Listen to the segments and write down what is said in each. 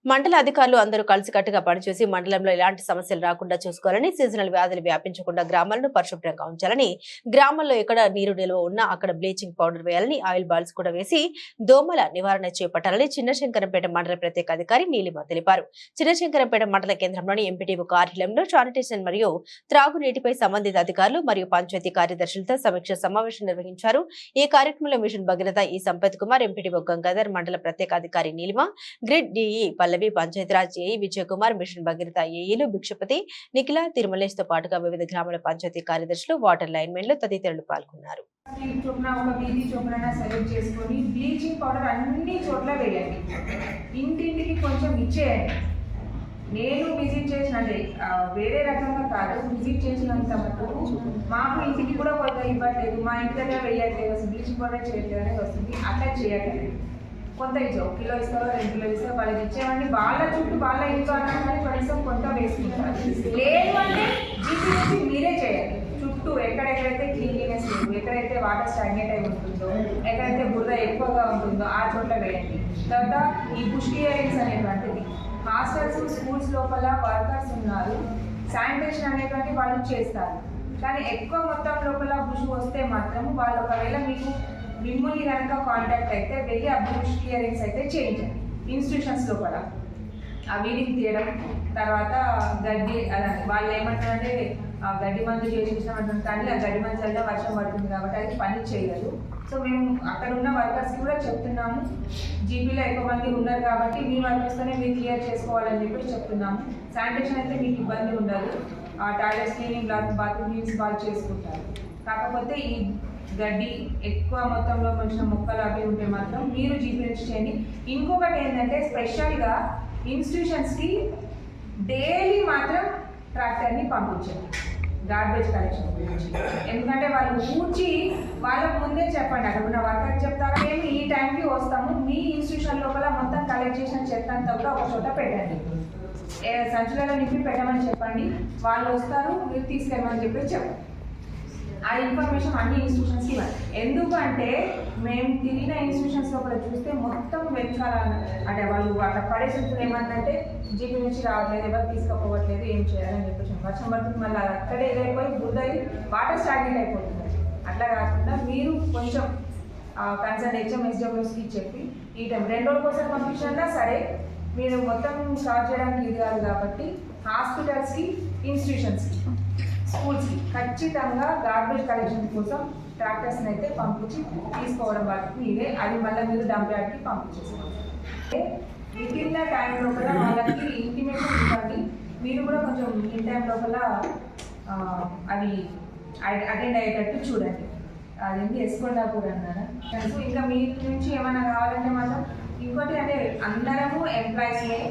మండల అధికారులు అందరూ కలిసికట్టుగా పనిచేసి మండలంలో ఎలాంటి సమస్యలు రాకుండా చూసుకోవాలని, సీజనల్ వ్యాధులు వ్యాపించకుండా గ్రామాలను పరిశుభ్రంగా ఉంచాలని, గ్రామాల్లో ఎక్కడ నీరు నిల్వ ఉన్నా అక్కడ బ్లీచింగ్ పౌడర్ వేయాలని, ఆయిల్ బాల్స్ కూడా వేసి దోమల నివారణ చేపట్టాలని చిన్నశంకరంపేట మండల ప్రత్యేక అధికారి నీలిమ తెలిపారు. చిన్నశంకరంపేట మండల కేంద్రంలోని ఎంపీటీఓ కార్యాలయంలో శానిటేషన్ మరియు త్రాగునీటిపై సంబంధిత అధికారులు మరియు పంచాయతీ కార్యదర్శులతో సమీక్ష సమావేశం నిర్వహించారు. ఈ కార్యక్రమంలో మిషన్ భగీరథ ఈ సంపత్ కుమార్, ఎంపీటీఓ గంగాధర్, మండల ప్రత్యేక అధికారి నీలిమ, గ్రిడ్ డిఈ పల్లవి, పంచాయతీరాజ్ ఏఈ విజయ్ కుమార్, మిషన్ భగీరథ ఏఈలు భిక్షపతి, నిఖిల, తిరుమలేష్ తో పాటుగా వివిధ గ్రామాల పంచాయతీ కార్యదర్శులు, వాటర్ లైన్మెన్లు తదితరులు పాల్గొన్నారు. బ్లీచింగ్ పౌడర్ అన్ని చోట్ల వేయండి, ఇంటింటికి కొంచెం ఇచ్చేయండి. నేను విజిట్ చేసిన వేరే రకంగా కాదు, విజిట్ చేసినంత మటుకు మాకు ఇంటికి కూడా కొంత ఇవ్వట్లేదు, మా ఇంటి దగ్గర వేయట్లేదు, అసలు బ్లీచింగ్ పౌడర్ చేయట్లేదు అనేది వస్తుంది. అట్లా చేయట్లేదు, కొంత ఇచ్చావు, కిలో ఇస్తావో 2 కిలోలు ఇస్తావో వాళ్ళకి ఇచ్చేవండి. వాళ్ళ చుట్టూ వాళ్ళ ఇంట్లో అన్నా కనీసం కొంత వేసుకుంటారు. లేదు అంటే జీపీ నుంచి మీరే చేయాలి. చుట్టూ ఎక్కడెక్కడైతే క్లీన్లీనెస్ లేదు, ఎక్కడైతే వాటర్ స్టాగ్నేట్ అయి ఉంటుందో, ఎక్కడైతే బురద ఎక్కువగా ఉంటుందో ఆ చోట్ల వేయండి. తర్వాత ఈ బుష్ క్లియరింగ్స్ అనేటువంటిది హాస్టల్స్, స్కూల్స్ లోపల వర్కర్స్ ఉన్నారు, శానిటేషన్ అనేటువంటి వాళ్ళు చేస్తారు. కానీ ఎక్కువ మొత్తం లోపల బుష్ వస్తే మాత్రం వాళ్ళు ఒకవేళ మిమ్మల్ని కనుక కాంటాక్ట్ అయితే వెళ్ళి ఆ బుష్ క్లియరింగ్స్ అయితే చేయించండి. ఇన్స్టిట్యూషన్స్ లోపల ఆ వీడింగ్ తీయడం, తర్వాత గడ్డి అలాంటి వాళ్ళు ఏమంటారంటే గడ్డి మందు చేసేసినామంటారు, కానీ ఆ గడ్డి మందు వల్ల వర్షం పడుతుంది కాబట్టి అది పని చేయలేదు. సో మేము అక్కడ ఉన్న వర్కర్స్కి కూడా చెప్తున్నాము, జీపీలో ఎక్కువ మంది ఉన్నారు కాబట్టి మీ వర్కర్స్తోనే మీరు క్లియర్ చేసుకోవాలని చెప్పి చెప్తున్నాము. శానిటేషన్ అయితే మీకు ఇబ్బంది ఉండదు, ఆ టాయిలెట్స్ క్లీనింగ్, బాత్రూమ్ క్లీనింగ్స్ వాళ్ళు చేసుకుంటారు. కాకపోతే ఈ గడ్డి ఎక్కువ మొత్తంలో కొంచెం మొక్కలు అవి ఉంటే మాత్రం మీరు జీపీ నుంచి చేయండి. ఇంకొకటి ఏంటంటే స్పెషల్గా ఇన్స్టిట్యూషన్స్కి డైలీ మాత్రం ట్రాక్టర్ని పంపించండి గార్బేజ్ కలెక్షన్ గురించి. ఎందుకంటే వాళ్ళు ఊడ్చి వాళ్ళకు ముందే చెప్పండి, అక్కడ ఉన్న వర్కర్ చెప్తారా మేము ఈ టైంకి వస్తాము, మీ ఇన్స్టిట్యూషన్ లోపల మొత్తం కలెక్ట్ చేసిన చెత్త అంతా కూడా ఒక చోట పెట్టండి, సంచులలో నింపి పెట్టమని చెప్పండి. వాళ్ళు వస్తారు, మీరు తీసుకెళ్ళమని చెప్పండి. ఆ ఇన్ఫర్మేషన్ అన్ని ఇన్స్టిట్యూషన్స్కి ఇవ్వండి. ఎందుకంటే మేము తిరిగిన ఇన్స్టిట్యూషన్స్ లోపల చూస్తే మొత్తం వెనకాల అంటే వాళ్ళు అట్లా పడేసినప్పుడు ఏమంటే జీపీ నుంచి రావట్లేదు, ఎవరు తీసుకుపోవట్లేదు, ఏం చేయాలని చెప్పేసి వర్షం పడుతుంది, మళ్ళీ అక్కడే ఇదైపోయి బురదయి వాటర్ స్టాగ్నేట్ అయిపోతుంది. అట్లా కాకుండా మీరు కొంచెం కన్సర్న్ HMSWస్కి చెప్పి ఈ టైం 2 రోజుల కోసం పంపించినా సరే, మీరు మొత్తం స్టార్ట్ చేయడానికి ఇది కాదు కాబట్టి హాస్పిటల్స్కి, ఇన్స్టిట్యూషన్స్కి, స్కూల్స్కి ఖచ్చితంగా గార్బేజ్ కలెక్షన్ కోసం ట్రాక్టర్స్ని అయితే పంపించి తీసుకోవడం వాళ్ళకి మీరే, అది మళ్ళీ మీరు డంప్ యార్డ్కి పంపించేసుకోవాలి. వితిన్ ద టైం లోపల వాళ్ళకి ఇంటిమేషన్ ఇవ్వండి. మీరు కూడా కొంచెం ఇన్ టైం లోపల అవి అటెండ్ అయ్యేటట్టు చూడండి. అదేంటి ఎస్కొండాపూర్ అన్నారా. ఇంకా మీ నుంచి ఏమైనా కావాలంటే మాత్రం ఇంకోటి అంటే అందరము ఎంప్లాయీస్లే,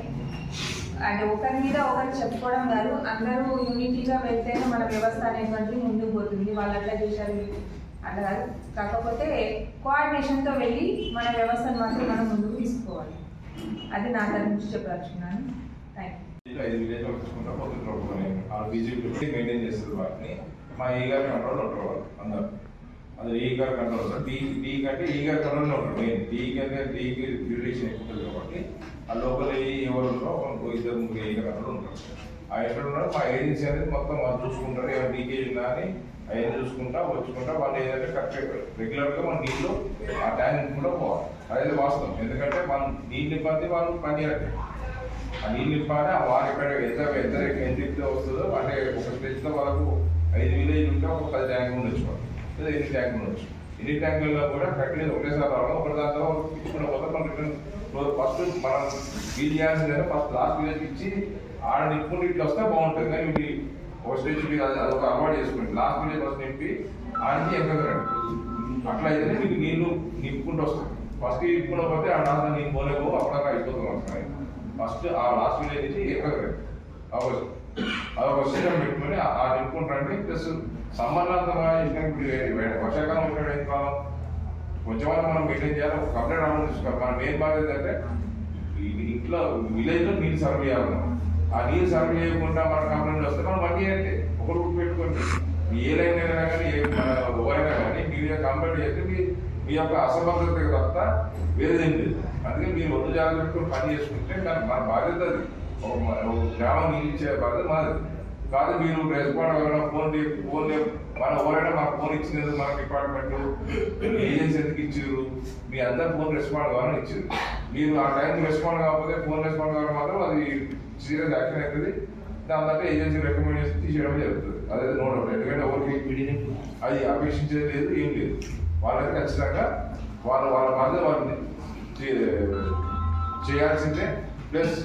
అంటే ఒకరి మీద ఒకరు చెప్పుకోవడం కాదు, అందరూ యూనిటీగా వెళ్తేనే మన వ్యవస్థ అనేటువంటిది ముందుకు పోతుంది. వాళ్ళు అట్లా చేశారు అట్లా కాదు, కాకపోతే కోఆర్డినేషన్తో వెళ్ళి మన వ్యవస్థను మాత్రం మనం ముందుకు తీసుకోవాలి. అది నా తరఫు నుంచి చెప్పాల్చుకున్నాను. Thank you. అది ఈ గారు కంట్రోల్ ఉంటారు, డి కంటే ఈ గారు కంట్రోల్లో ఉంటారు. మెయిన్ డి కంటే డీకి డ్యూరేషన్ ఎక్కువ ఉంటుంది కాబట్టి ఆ లోపల ఎవరు ఉంటారో 2-3 ఈ కంట్రోల్ ఉంటారు. ఆ ఎక్కడ ఉన్నారో మా ఏజెన్సీ అనేది మొత్తం వాళ్ళు చూసుకుంటారు, ఎవరు లీకేజ్ ఉన్నా అని అవన్నీ చూసుకుంటా వచ్చుకుంటా వాళ్ళు ఏదంటే కరెక్ట్ రెగ్యులర్గా మన నీళ్ళు ఆ ట్యాంక్ కూడా పోవాలి. అదే వాస్తవం, ఎందుకంటే మనం నీళ్ళు నింపి వాళ్ళు పని చేయట్లేదు. ఆ నీళ్ళు నింపాలి, ఆ వారు ఎక్కడ ఎంత వస్తుందో అంటే ఒక స్టేజ్లో వాళ్ళకు 5 విలేజ్ ఉంటే ఒక 10 ట్యాంకులు ఉండొచ్చు, 8 ట్యాంకులు ఉండొచ్చు. 8 ట్యాంకుల్లో కూడా కరెక్ట్గా ఒకటేసారి రావడం, ఒక దాంట్లో తీసుకున్న పోతే మనం రిటర్న్ ఫస్ట్ మనం ఫీల్ చేయాల్సిందంటే ఫస్ట్ లాస్ట్ విలేజ్ ఇచ్చి ఆడ నింపుకుంటే ఇట్లా వస్తే బాగుంటుంది. కానీ ఇది ఒక స్టేజ్ అదొక అలవాటు చేసుకుంటుంది, లాస్ట్ విలేజ్ ఫస్ట్ నింపి ఆడికి ఎక్కగలండి. అట్లా అయితేనే మీకు నీళ్ళు నింపుకుంటూ వస్తుంది. ఫస్ట్ నింపుకున్న పోతే ఆ లాస్ట్ నీళ్ళు పోలేవు, అప్పుడక్కడ అయిపోతుంది వస్తున్నాయి. ఫస్ట్ ఆ లాస్ట్ విలేజ్ నుంచి ఎక్కగలండి, అదొక సిస్టమ్ పెట్టుకుని ఆ నింపుకుంటారండి. ప్లస్ సంబంధంగా వర్షాకాలం ఇక్కడ కాలం కొంచెం మనం మెయింటైన్ చేయాలి. ఒక కంప్లైంట్ రావడం చూసుకోవాలి. మన మెయిన్ బాధ్యత అంటే ఇంట్లో విలేజ్లో నీళ్ళు సర్వ్ చేయాలి. ఆ నీళ్ళు సర్వ్ చేయకుండా మన కంప్లైంట్ వస్తే మనం వన్ ఇయర్ అంటే ఒక రూట్ పెట్టుకోండి. ఏ లైన్ అయినా కానీ ఎవరైనా కానీ మీరు కంప్లైంట్ చేస్తే మీ యొక్క అసమర్థత తప్ప వేరేదేం లేదు. అందుకే మీరు ఒళ్ళు జాగ్రత్తగా పని చేసుకుంటే మన బాధ్యత అది. ఒక గ్రామం నీళ్ళు ఇచ్చే బాధ్యత మాది కాదు. మీరు రెస్పాండ్ అవ్వడం ఫోన్ మన ఎవరైనా మాకు ఫోన్ ఇచ్చినది మన డిపార్ట్మెంట్ ఏజెన్సీ ఎందుకు ఇచ్చారు, మీ అందరు ఫోన్ రెస్పాండ్ కావాలని ఇచ్చారు. మీరు ఆ టైంకి రెస్పాండ్ కాకపోతే ఫోన్ రెస్పాండ్ కావడం మాత్రం అది సీరియస్ యాక్షన్ అవుతుంది. దాని తర్వాత ఏజెన్సీ రికమెండ్ చేసి తీసేయడం జరుగుతుంది. అదే నో డౌట్. ఎందుకంటే ఎవరికి అది అపేక్షించేది లేదు, ఏం లేదు. వాళ్ళకి ఖచ్చితంగా వాళ్ళ బాధ్యత వాళ్ళు చేయాల్సిందే. ప్లస్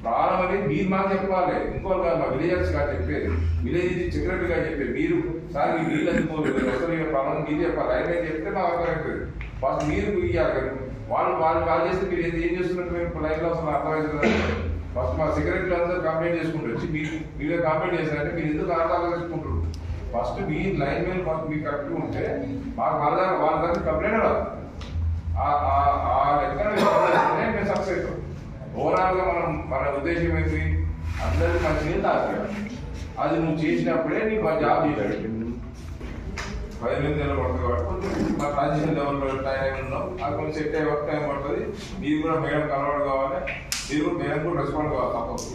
ప్రారంభమని మీరు మాకు చెప్పాలి, ఇంకోటి కాదు. మా విలేజర్స్ కాదు చెప్పేది, విలేజ్ సెక్రటరీ గారు చెప్పేది. మీరు సార్ మీ వీళ్ళు అందుకోలేదు అసలు ప్రాబ్లం మీరు చెప్పాలి. ఆయన చెప్తే మాకు అర్థమవుతుంది. ఫస్ట్ మీరు ఇవ్వాలి. వాళ్ళు చేస్తే మీరు ఏం చేస్తున్నట్టు మేము లైఫ్లో అసలు అర్థమవుతుంది. ఫస్ట్ మా సెక్రటరీ అందరూ కంప్లైంట్ చేసుకుంటారు. వచ్చి మీరు కంప్లైంట్ చేశారంటే మీరు ఎందుకు అర్థాలు చేసుకుంటారు. ఫస్ట్ మీ లైన్ మీద ఫస్ట్ మీకు కరెక్ట్గా ఉంటే మాకు వాళ్ళ దగ్గర కంప్లైంట్ రాదు. ఆ లెక్కన మేము సక్సెస్ అవుతాం. ఓవరాల్గా మన ఉద్దేశం ఏంటి, అందరికీ మంచిగా తాగాలి. అది నువ్వు చేసినప్పుడే నీకు ఆ జాబ్ చేయాలి. 15 నెలలు పడుతుంది కాబట్టి కొంచెం మా ట్రాన్సిషన్ లెవెల్లో టైం ఉన్నాం. అది కొంచెం సెట్ అయ్యే వరకు టైం పడుతుంది. మీరు కూడా మేడం కలవడం కావాలి, మీరు కూడా మేడం కూడా రెస్పాండ్ కావాలి తప్పదు.